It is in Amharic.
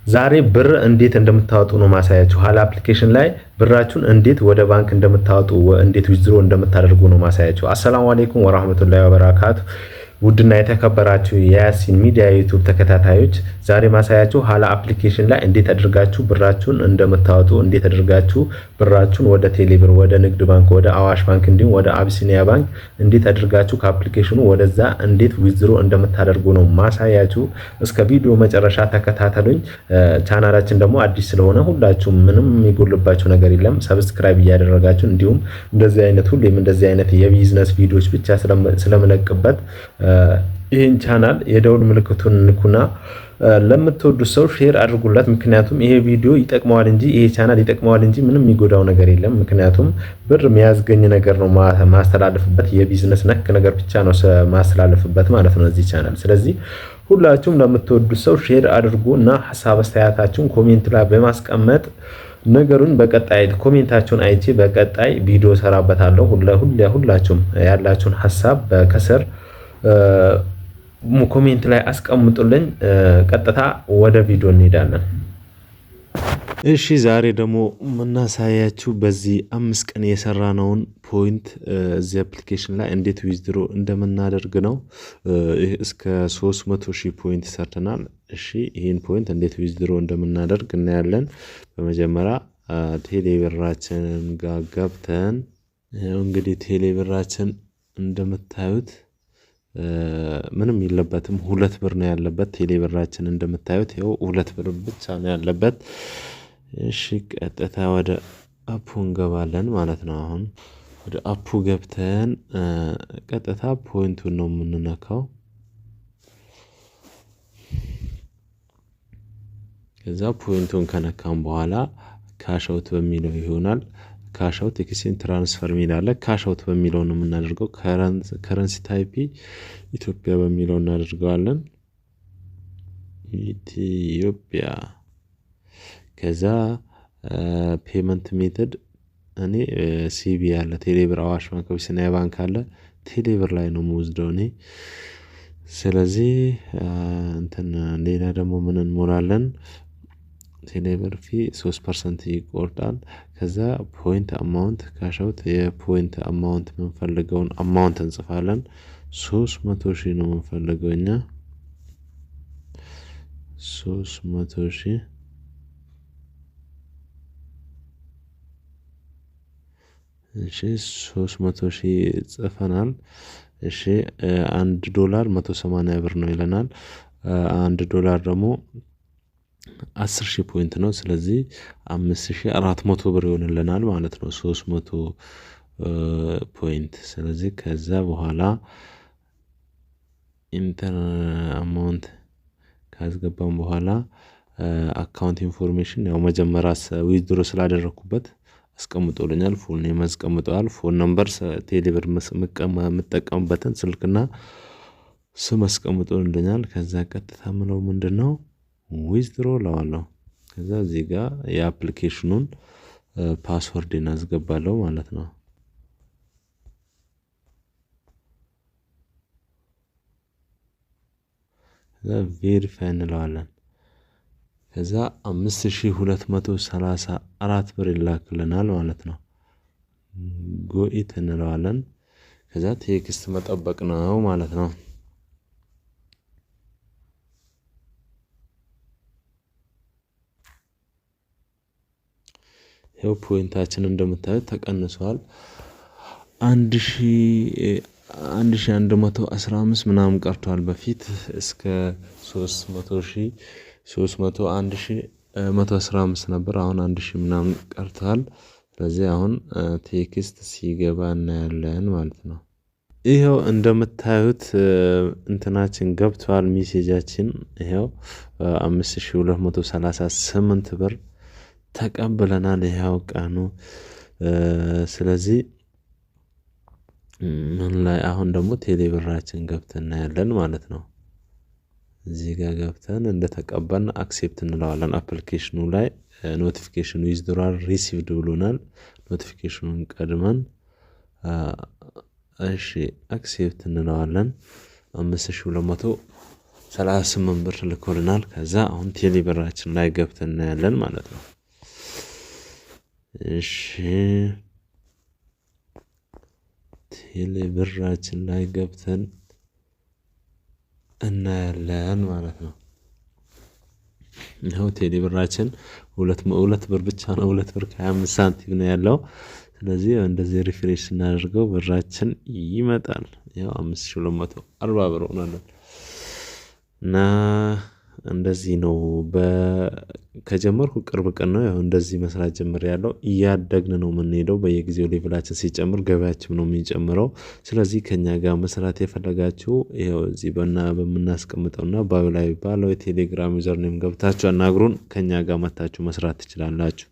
ዛሬ ብር እንዴት እንደምታወጡ ነው ማሳያችሁ። ሀላ አፕሊኬሽን ላይ ብራችሁን እንዴት ወደ ባንክ እንደምታወጡ እንዴት ዊዝድሮ እንደምታደርጉ ነው ማሳያችሁ። አሰላሙ አለይኩም ወራህመቱላሂ ወበረካቱ። ውድና የተከበራችሁ የያሲን ሚዲያ ዩቲዩብ ተከታታዮች ዛሬ ማሳያችሁ ሀላ አፕሊኬሽን ላይ እንዴት አድርጋችሁ ብራችሁን እንደምታወጡ እንዴት አድርጋችሁ ብራችሁን ወደ ቴሌብር፣ ወደ ንግድ ባንክ፣ ወደ አዋሽ ባንክ እንዲሁም ወደ አቢሲኒያ ባንክ እንዴት አድርጋችሁ ከአፕሊኬሽኑ ወደዛ እንዴት ዊዝድሮ እንደምታደርጉ ነው ማሳያችሁ። እስከ ቪዲዮ መጨረሻ ተከታተሉኝ። ቻናላችን ደግሞ አዲስ ስለሆነ ሁላችሁም ምንም የሚጎልባችሁ ነገር የለም ሰብስክራይብ እያደረጋችሁ እንዲሁም እንደዚህ አይነት ሁሌም እንደዚህ አይነት የቢዝነስ ቪዲዮዎች ብቻ ስለምለቅበት ይህን ቻናል የደውል ምልክቱን ንኩና ለምትወዱት ሰው ሼር አድርጉለት። ምክንያቱም ይሄ ቪዲዮ ይጠቅመዋል እንጂ ይሄ ቻናል ይጠቅመዋል እንጂ ምንም የሚጎዳው ነገር የለም። ምክንያቱም ብር የሚያስገኝ ነገር ነው ማስተላለፍበት፣ የቢዝነስ ነክ ነገር ብቻ ነው ማስተላለፍበት ማለት ነው እዚህ ቻናል። ስለዚህ ሁላችሁም ለምትወዱት ሰው ሼር አድርጉ እና ሀሳብ አስተያየታችሁን ኮሜንት ላይ በማስቀመጥ ነገሩን በቀጣይ ኮሜንታችሁን አይቼ በቀጣይ ቪዲዮ ሰራበታለሁ። ሁላችሁም ያላችሁን ሀሳብ ከስር ኮሜንት ላይ አስቀምጡልኝ። ቀጥታ ወደ ቪዲዮ እንሄዳለን። እሺ ዛሬ ደግሞ የምናሳያችሁ በዚህ 5 ቀን የሰራነውን ፖይንት እዚህ አፕሊኬሽን ላይ እንዴት ዊዝድሮ እንደምናደርግ ነው። እስከ 300,000 ፖይንት ሰርተናል። እሺ ይህን ፖይንት እንዴት ዊዝድሮ እንደምናደርግ እናያለን። በመጀመሪያ ቴሌብራችንን ጋር ገብተን እንግዲህ ቴሌብራችን እንደምታዩት ምንም የለበትም 2 ብር ነው ያለበት። ቴሌብራችን እንደምታዩት ይኸው 2 ብር ብቻ ነው ያለበት። እሺ ቀጥታ ወደ አፑ እንገባለን ማለት ነው። አሁን ወደ አፑ ገብተን ቀጥታ ፖይንቱን ነው የምንነካው። ከዛ ፖይንቱን ከነካም በኋላ ካሽአውት በሚለው ይሆናል። ካሽአውት ኤክስቼንጅ ትራንስፈር ሚል አለ። ካሽአውት በሚለው ነው የምናደርገው። ከረንሲ ታይፕ ኢትዮጵያ በሚለው እናደርገዋለን። ኢትዮጵያ። ከዛ ፔመንት ሜተድ እኔ ሲቢ አለ፣ ቴሌብር፣ አዋሽ ባንክ፣ አቢሲኒያ ባንክ አለ። ቴሌብር ላይ ነው የምወስደው እኔ። ስለዚህ ሌላ ደግሞ ምን እንሞላለን? ቴሌብር ፊ 3% ይቆርጣል። ከዛ ፖይንት አማውንት ካሽአውት የፖይንት አማውንት የምንፈልገውን አማውንት እንጽፋለን። 300,000 ነው የምንፈልገው እኛ 300,000። እሺ 300,000 ጽፈናል። እሺ $1 180 ብር ነው ይለናል። $1 ደግሞ 10,000 ፖይንት ነው። ስለዚህ 5,400 ብር ይሆንልናል ማለት ነው 300 ፖይንት። ስለዚህ ከዛ በኋላ ኢንተር አማውንት ካስገባን በኋላ አካውንት ኢንፎርሜሽን ያው መጀመሪያ ዊዝድሮ ስላደረኩበት አስቀምጦልኛል። ፉል ኔም አስቀምጠዋል። ፎን ነምበር፣ ቴሌብር የምጠቀምበትን ስልክና ስም አስቀምጦልኛል። ከዛ ቀጥታ ምለው ምንድነው ዊዝድሮ ለዋለሁ። ከዛ እዚህ ጋር የአፕሊኬሽኑን ፓስወርድ እናስገባለሁ ማለት ነው። ከዛ ቬሪፋይ እንለዋለን። ከዛ 5,234 ብር ይላክልናል ማለት ነው። ጎኢት እንለዋለን። ከዛ ቴክስት መጠበቅ ነው ማለት ነው። ይኸው ፖይንታችን እንደምታዩት ተቀንሷል። 1,115 ምናምን ቀርቷል። በፊት እስከ 1,115 ነበር። አሁን 1,000 ምናምን ቀርቷል። ስለዚህ አሁን ቴክስት ሲገባ እናያለን ማለት ነው። ይኸው እንደምታዩት እንትናችን ገብቷል ሜሴጃችን። ይኸው 5,238 ብር ተቀብለናል። ይኸው ቀኑ። ስለዚህ ምን ላይ አሁን ደግሞ ቴሌብራችን ገብተን እናያለን ማለት ነው። እዚህ ጋር ገብተን እንደተቀበልን አክሴፕት እንለዋለን። አፕሊኬሽኑ ላይ ኖቲፊኬሽን ዊዝድሮዋል ሪሲቭድ ብሎናል። ኖቲፊኬሽኑን ቀድመን እሺ አክሴፕት እንለዋለን። 5,200 38 ብር ልኮልናል። ከዛ አሁን ቴሌ ብራችን ላይ ገብተን እናያለን ማለት ነው። እሺ ቴሌ ብራችን ላይ ገብተን እናያለን ማለት ነው። ይኸው ቴሌ ብራችን 2 ብር ብቻ ነው፣ 2 ብር ከ25 ሳንቲም ነው ያለው። ስለዚህ እንደዚህ ሪፍሬሽ ስናደርገው ብራችን ይመጣል። ያው 5240 ብር ሆኗል እና እንደዚህ ነው። ከጀመርኩ ቅርብ ቀን ነው። ያው እንደዚህ መስራት ጀምሬያለሁ። እያደግን ነው የምንሄደው። በየጊዜው ሌቭላችን ሲጨምር ገበያችን ነው የሚጨምረው። ስለዚህ ከኛ ጋር መስራት የፈለጋችሁ ይኸው እዚህ በምናስቀምጠውና ባዩ ላይ ባለው የቴሌግራም ዩዘር ኔም ገብታችሁ አናግሩን። ከኛ ጋር መታችሁ መስራት ትችላላችሁ።